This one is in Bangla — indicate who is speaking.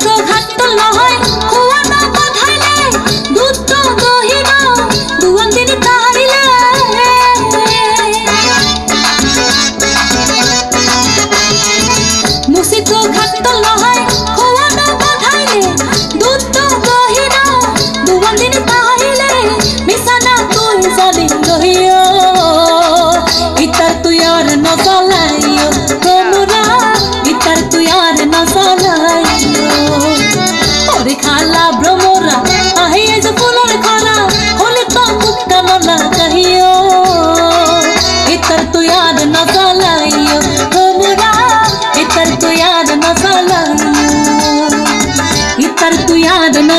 Speaker 1: তো ঘাটতো লহয় খুয়ানো বাধাইলে দুধ তো দহিনা দুয়ান দিন তাইলে মুসি তো ঘাটতো লহয় খুয়ানো বাধাইলে দুধ তো দহিনা দুয়ান দিন তাইলে মিশানা তুই জানি রহিও ইতার তুই আর না চালাইও তোমরা ইতার তুই আর না চালাইও ওরে খালা ভ্রমরা আহিয়ে যে ফুলের খরা হলে তো মুক্তা না কহিও ইতার তুই আর না চালাইও তোমরা ইতার তুই আর না চালাইও ইতার তুই আর না